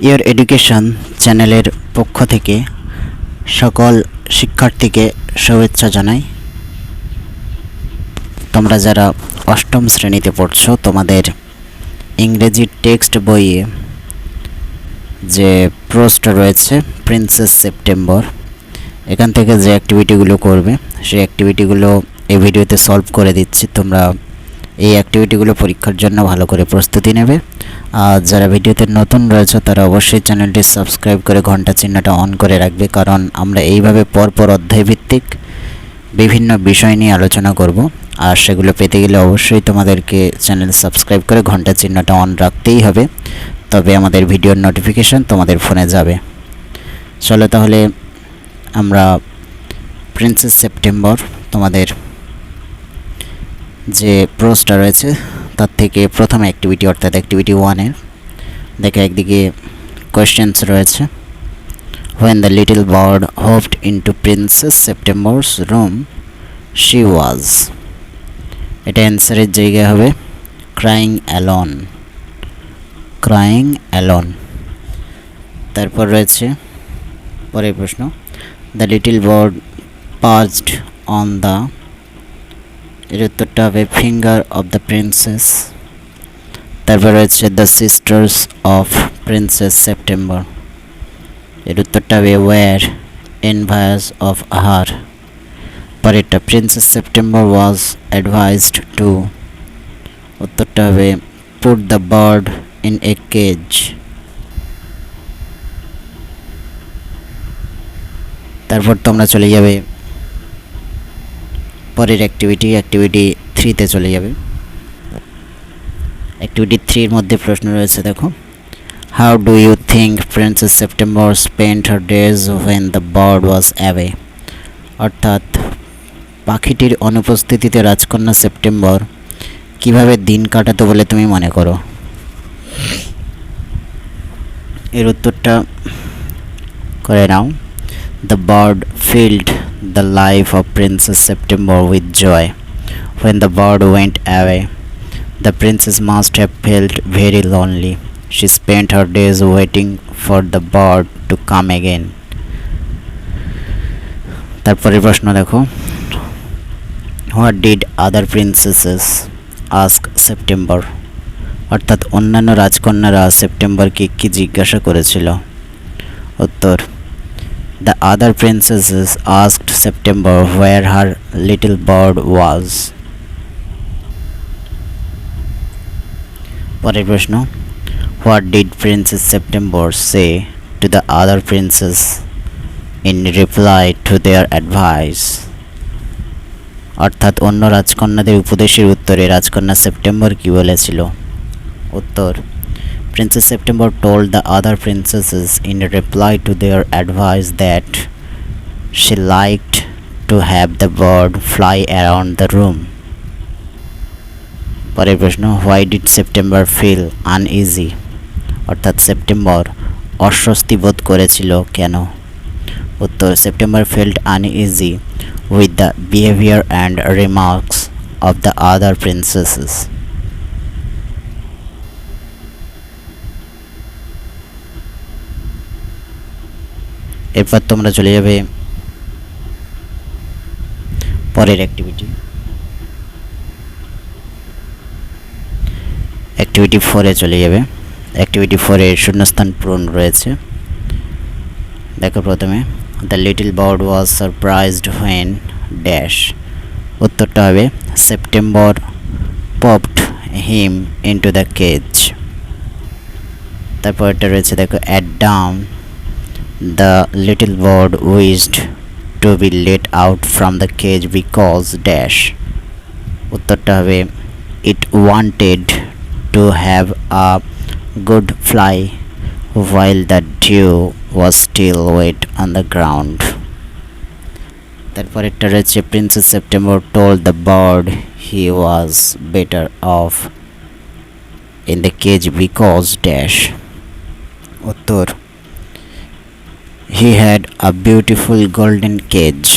ইয়ার education চ্যানেলের পক্ষ থেকে সকল শিক্ষার্থীকে শুভেচ্ছা জানাই। তোমরা যারা অষ্টম শ্রেণীতে পড়ছো, তোমাদের ইংরেজি টেক্সট বইয়ে যে প্রশ্ন রয়েছে প্রিন্সেস সেপ্টেম্বর, এখান থেকে যে অ্যাক্টিভিটিগুলো করবে সেই অ্যাক্টিভিটিগুলো এই ভিডিওতে সলভ করে দিচ্ছি। তোমরা এই অ্যাক্টিভিটিগুলো পরীক্ষার জন্য ভালো করে প্রস্তুতি নেবে। আর যারা ভিডিওতে নতুন রয়েছে তারা অবশ্যই চ্যানেলটি সাবস্ক্রাইব করে ঘন্টা চিহ্নটা অন করে রাখবে, কারণ আমরা এইভাবে পরপর অধ্যায়ভিত্তিক বিভিন্ন বিষয় নিয়ে আলোচনা করব। আর সেগুলো পেতে গেলে অবশ্যই তোমাদেরকে চ্যানেল সাবস্ক্রাইব করে ঘন্টা চিহ্নটা অন রাখতেই হবে, তবে আমাদের ভিডিওর নোটিফিকেশান তোমাদের ফোনে যাবে। চলো তাহলে আমরা প্রিন্সেস সেপ্টেম্বর তোমাদের যে প্রশ্নটা রয়েছে তার থেকে প্রথম অ্যাক্টিভিটি অর্থাৎ অ্যাক্টিভিটি 1-এর দেখে একদিকে কোয়েশ্চেন্স রয়েছে। When the little bird hopped into Princess September's room, she was, এটা অ্যান্সারের জায়গায় হবে crying alone, crying alone। তারপর রয়েছে পরের প্রশ্ন, the little bird perched on the, এর উত্তরটা হবে ফিঙ্গার অফ দ্য প্রিন্সেস। তারপর রয়েছে the sisters of princess September, এর উত্তরটা হবে ওয়ার এনভায়াস অফ হার। পরেরটা প্রিন্সেস সেপ্টেম্বর ওয়াজ অ্যাডভাইজড টু, উত্তরটা হবে put the bird in a cage. তারপর তোমরা চলে যাবে পরের অ্যাক্টিভিটি 3-তে চলে যাবে। অ্যাক্টিভিটি 3-এর মধ্যে প্রশ্ন রয়েছে, দেখো, how do you think princess September spent her days when the bird was away, অর্থাৎ পাখিটির অনুপস্থিতিতে রাজকন্যা সেপ্টেম্বর কিভাবে দিন কাটাতো বলে তুমি মনে করো? এর উত্তরটা করে নাও, the bird field the life of Princess September with joy. When the bird went away, the princess must have felt very lonely. She spent her days waiting for the bird to come again. তারপরের প্রশ্ন দেখো, what did other princesses ask September, অর্থাৎ অন্যান্য রাজকন্যারা সেপ্টেম্বরকে কি জিজ্ঞাসা করেছিল? উত্তর, the other princesses asked September where her little bird was. পরের প্রশ্ন, what did Princess September say to the other princess in reply to their advice, অর্থাৎ অন্য রাজকন্যাদের উপদেশের উত্তরে রাজকন্যা সেপ্টেম্বর কি বলেছিল? উত্তর, Princess September told the other princesses in reply to their advice that she liked to have the bird fly around the room. পরের প্রশ্ন, why did September feel uneasy, অর্থাৎ সেপ্টেম্বর অস্বস্তি বোধ করেছিল কেন? উত্তর, September felt uneasy with the behavior and remarks of the other princesses. এরপর তোমরা চলে যাবে পরের অ্যাক্টিভিটি 4-এ চলে যাবে। অ্যাক্টিভিটি 4-এর শূন্যস্থান পূরণ রয়েছে। দেখো প্রথমে, the little bird was surprised when dash, উত্তরটা হবে September popped him into the cage. তারপর এটা রয়েছে, দেখো, at dawn the little bird wished to be let out from the cage because dash, উত্তরটা হবে it wanted to have a good fly while the dew was still wet on the ground. তারপর এটা রয়েছে, Princess September told the bird he was better off in the cage because dash, উত্তর, he had a beautiful golden cage.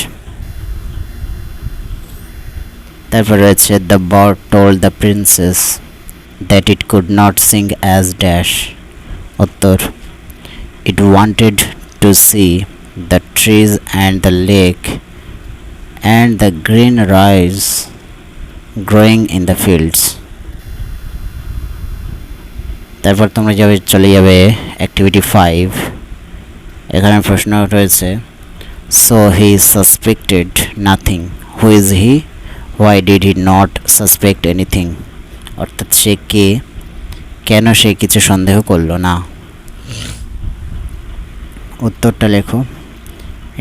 তারপর রয়েছে, the bird told the princess that it could not sing as dash, উত্তর, It wanted to see the trees and the lake and the green rice growing in the fields. তারপর তোমরা চলে যাবে activity 5। এখানে প্রশ্ন রয়েছে so he suspected nothing, who is he, why did he not suspect anything, অর্থাৎ সে কে, কেন সে কিছু সন্দেহ করলো না। উত্তরটা লেখো।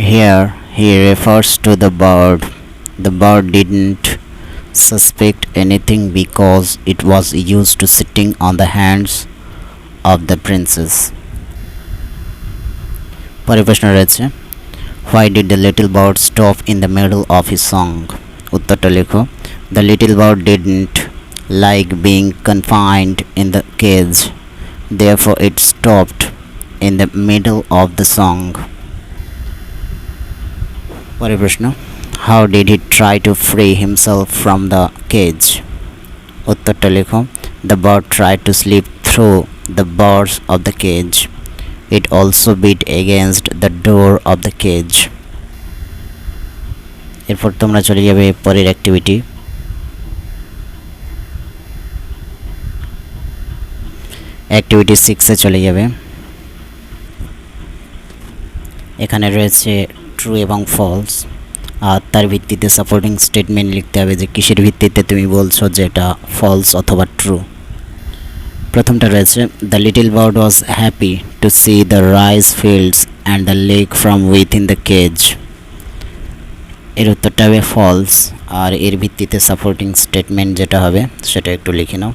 Here he refers to the bird. The bird didn't suspect anything because it was used to sitting on the hands of the princess. পরের প্রশ্ন রয়েছে why did the little bird stop in the middle of his song? উত্তরটা লেখো। The little bird didn't like being confined in the cage, therefore it stopped in the middle of the song. পরের প্রশ্ন how did he try to free himself from the cage? উত্তরটা লেখো। The bird tried to slip through the bars of the cage. It also beat against the door of the cage. এরপর তোমরা চলে যাবে পরের activity. Activity 6 এ চলে যাবে। এখানে রয়েছে ট্রু এবং ফলস, আর তার ভিত্তিতে সাপোর্টিং স্টেটমেন্ট লিখতে হবে যে কিসের ভিত্তিতে তুমি বলছো যে এটা ফলস অথবা ট্রু। প্রথমটা রয়েছে the little bird was happy to C the rice fields and the lake from within the cage. এর উত্তরটা হবে ফলস, আর এর ভিত্তিতে সাপোর্টিং স্টেটমেন্ট যেটা হবে সেটা একটু লিখে নাও।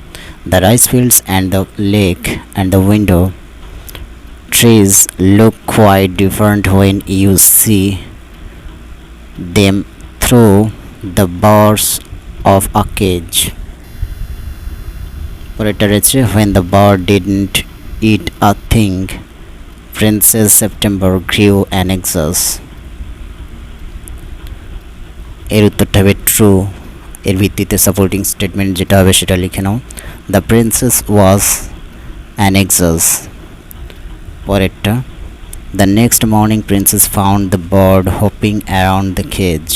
The rice fields and the lake and the window trees look quite different when you see them through the bars of a cage. পরেরটা রয়েছে when the bird didn't eat a thing, Princess September grew anxious. এর উত্তরটা হবে true, এর ভিত্তিতে supporting statement যেটা হবে সেটা লিখে নাও। The princess was anxious. পরেরটা The next morning princess found the bird hopping around the cage.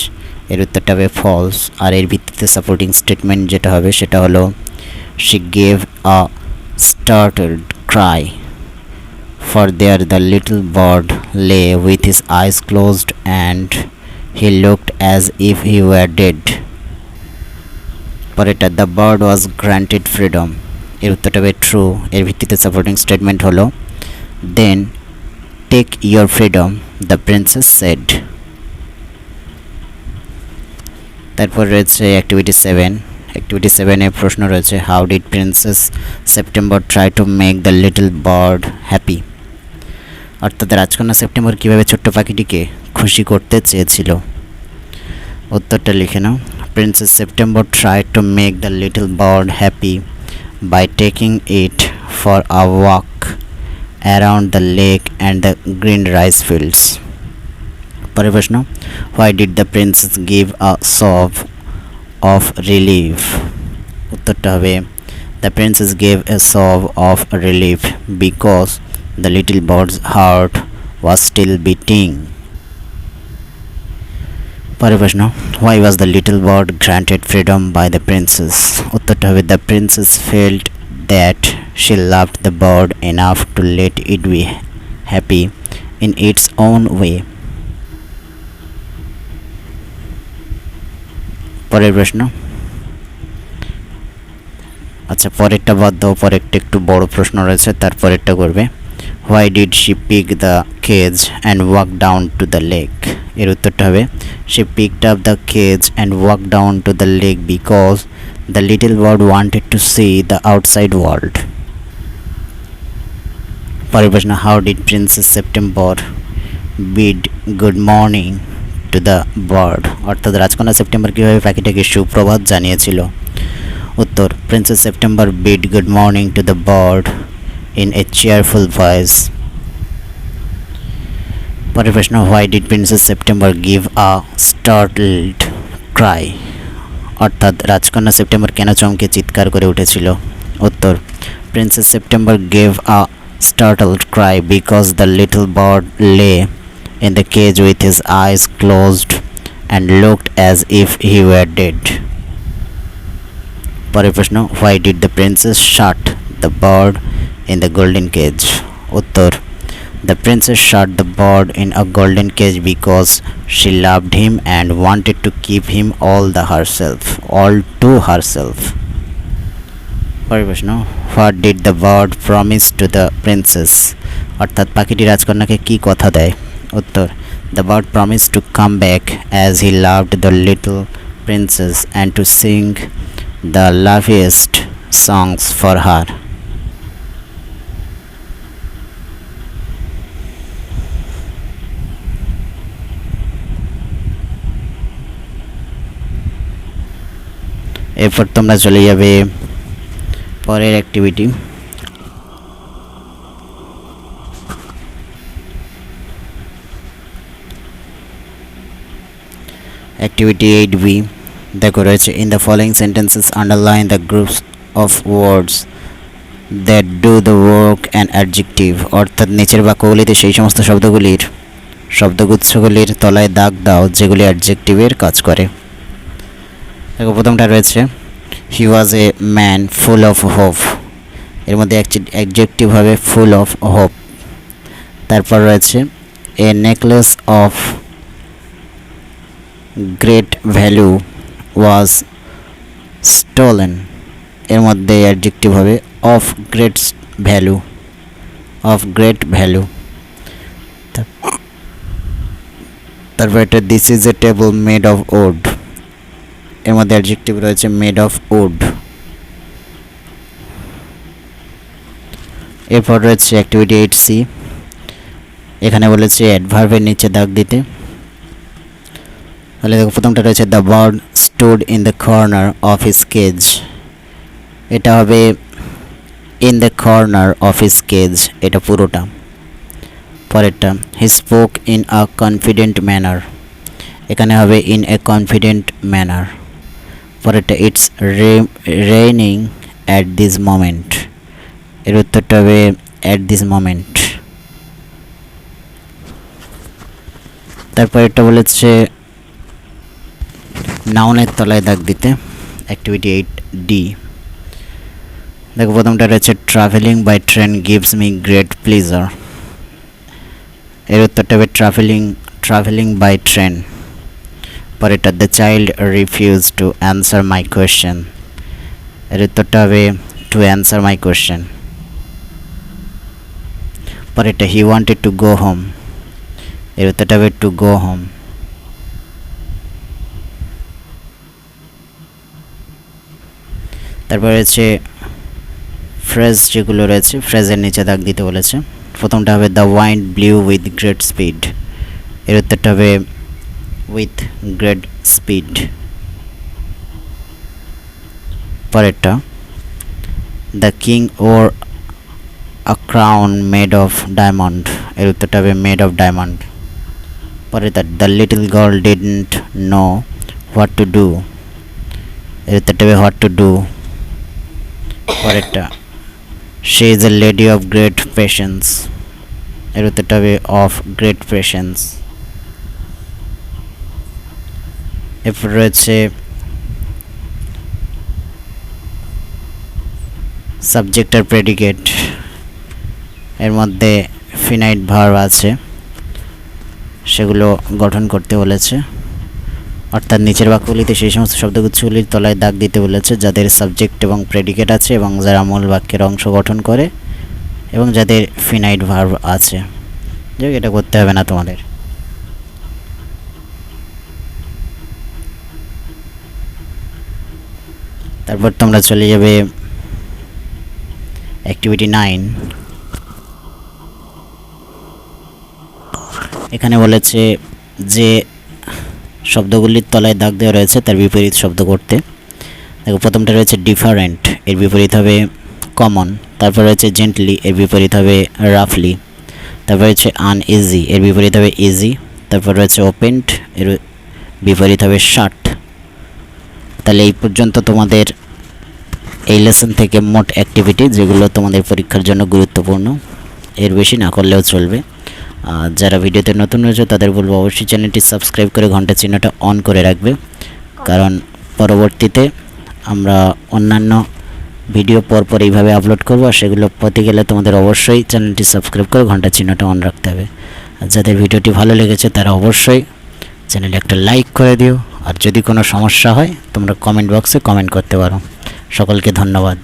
এর উত্তরটা হবে ফলস, আর এর ভিত্তিতে সাপোর্টিং স্টেটমেন্ট যেটা হবে সেটা হলো she gave a startled cry, for there the little bird lay with his eyes closed and he looked as if he were dead. পরেরটা the bird was granted freedom. এর উত্তরটা হবে ট্রু, এর ভিত্তিতে সাপোর্টিং স্টেটমেন্ট হলো then take your freedom, the princess said. তারপর রয়েছে activity 7। Activity 7 এর প্রশ্ন রয়েছে how did princess September try to make the little bird happy. অর্থাৎ রাজকন্যা সেপ্টেম্বর কীভাবে ছোট্ট পাখিটিকে খুশি করতে চেয়েছিল। উত্তরটা লিখে নাও। Princess September try to make the little bird happy by taking it for a walk around the lake and the green rice fields. পরের প্রশ্ন why did the princess give a sob of relief? উত্তরটা হবে the princess gave a sob of relief because the little bird's heart was still beating. পরের প্রশ্ন why was the little bird granted freedom by the princess? উত্তরটা হবে the princess felt that she loved the bird enough to let it be happy in its own way. পরের প্রশ্ন আচ্ছা পরেরটা বাদ দাও, পরেরটা একটু বড় প্রশ্ন রয়েছে, তারপরেরটা করবে why did she pick the cage and walk down to the lake? এর উত্তরটা হবে she picked up the cage and walked down to the lake because the little bird wanted to see the outside world. পরের প্রশ্ন how did Princess September bid good morning to the bird? অর্থাৎ রাজকন্যা September কীভাবে পাখিটাকে সুপ্রভাত জানিয়েছিল। উত্তর princess September bid good morning to the bird in a cheerful voice. পরের প্রশ্ন why did Princess September give a startled cry? অর্থাৎ রাজকন্যা সেপ্টেম্বর কেন চমকে চিৎকার করে উঠেছিল। উত্তর princess September gave a startled cry because the little bird lay in the cage with his eyes closed and looked as if he were dead. পরের প্রশ্ন, why did the princess shut the bird in the golden cage? উত্তর, the princess shut the bird in a golden cage because she loved him and wanted to keep him all to herself. পরের প্রশ্ন, what did the bird promise to the princess? অর্থাৎ পাখিটি রাজকন্যাকে কি কথা দেয়? উত্তর, the bird promised to come back as he loved the little princess and to sing the loveliest songs for her. এরপর তোমরা চলে যাবে পরের অ্যাক্টিভিটি। অ্যাক্টিভিটি 8B দেখো রয়েছে, in the following sentences underline the groups of words that do the work and adjective. অর্থাৎ নিচের বাক্যগুলিতে সেই সমস্ত শব্দগুচ্ছগুলির তলায় দাগ দাও যেগুলি অ্যাডজেক্টিভের কাজ করে। দেখো প্রথমটা রয়েছে, he was a man full of hope. এর মধ্যে অ্যাডজেক্টিভ হবে ফুল অফ হোপ। তারপর রয়েছে, a necklace of great value was stolen. এর মধ্যে অ্যাডজেক্টিভ হবে অফ গ্রেট ভ্যালু। তারপর এটা this is a table made of wood. এর মধ্যে অ্যাডজেক্টিভ রয়েছে মেড অফ উড। এরপর রয়েছে অ্যাক্টিভিটি 8C। এখানে বলেছে অ্যাডভার্বের নিচে দাগ দিতে। তাহলে দেখো প্রথমটা রয়েছে, the bird stood in the corner of his cage. এটা হবে in the corner of his cage, এটা পুরোটা। পরেরটা, he spoke in a confident manner. এখানে হবে ইন এ কনফিডেন্ট ম্যানার। পরেরটা, it's raining at this moment. এর উত্তরটা হবে অ্যাট দিস মোমেন্ট। তারপর এটা বলেছে নাউনের তলায় দাগ দিতে। অ্যাক্টিভিটি 8D দেখো প্রথমটা রয়েছে, travelling by train gives me great pleasure. এর উত্তরটা হবে ট্রাভেলিং বাই ট্রেন। পরেরটা, the child refuse to answer my question. এর উত্তরটা হবে টু অ্যান্সার মাই কোয়েশ্চেন। পরেরটা, he wanted to go home. এর উত্তরটা হবে টু গো হোম। তারপর রয়েছে ফ্রেজ, যেগুলো রয়েছে ফ্রেজের নিচে দাগ দিতে বলেছে। প্রথমটা হবে, the wind blew with great speed. এর উত্তরটা হবে উইথ গ্রেট স্পিড। পরেরটা, the king or a crown made of diamond. এর উত্তরটা হবে মেড অফ ডায়মন্ড। পরেরটা, the little girl didn't know what to do. এর উত্তরটা হবে হোয়াট টু ডু। পরেরটা, she is a lady of great patience. এর উত্তরটা হবে অফ গ্রেট পেশেন্স। এরপর রয়েছে সাবজেক্ট আর প্রেডিকেট। এর মধ্যে ফিনাইট ভার্ব আছে, সেগুলো গঠন করতে বলেছে। অর্থাৎ নিচের বাক্যগুলিতে সেই সমস্ত শব্দগুচ্ছগুলির তলায় দাগ দিতে বলেছে যাদের সাবজেক্ট এবং প্রেডিকেট আছে এবং যারা মূল বাক্যের অংশ গঠন করে এবং যাদের ফিনাইট ভার্ব আছে। যাই হোক, এটা করতে হবে না তোমাদের। তারপর তোমরা চলে যাবে অ্যাক্টিভিটি 9। এখানে বলেছে যে শব্দগুলির তলায় দাগ দেওয়া রয়েছে তার বিপরীত শব্দ করতে। দেখো প্রথমটা রয়েছে ডিফারেন্ট, এর বিপরীত হবে কমন। তারপর রয়েছে জেন্টলি, এর বিপরীত হবে রাফলি। তারপর রয়েছে আনইজি, এর বিপরীত হবে ইজি। তারপর রয়েছে ওপেন্ড, এর বিপরীত হবে শাট। তাহলে এই পর্যন্ত তোমাদের এই লেসন থেকে মোট অ্যাক্টিভিটি যেগুলো তোমাদের পরীক্ষার জন্য গুরুত্বপূর্ণ। এর বেশি না করলেও চলবে। যারা ভিডিওতে নতুন রয়েছে তাদের বলবো অবশ্যই চ্যানেলটি সাবস্ক্রাইব করে ঘন্টা চিহ্নটা অন করে রাখবে, কারণ পরবর্তীতে আমরা অন্যান্য ভিডিও পরপর এইভাবে আপলোড করবো, আর সেগুলো পেতে গেলে তোমাদের অবশ্যই চ্যানেলটি সাবস্ক্রাইব করে ঘন্টা চিহ্নটা অন রাখতে হবে। আর যাদের ভিডিওটি ভালো লেগেছে তারা অবশ্যই চ্যানেলে একটা লাইক করে দিও, আর যদি কোনো সমস্যা হয় তোমরা কমেন্ট বক্সে কমেন্ট করতে পারো। সকলকে ধন্যবাদ।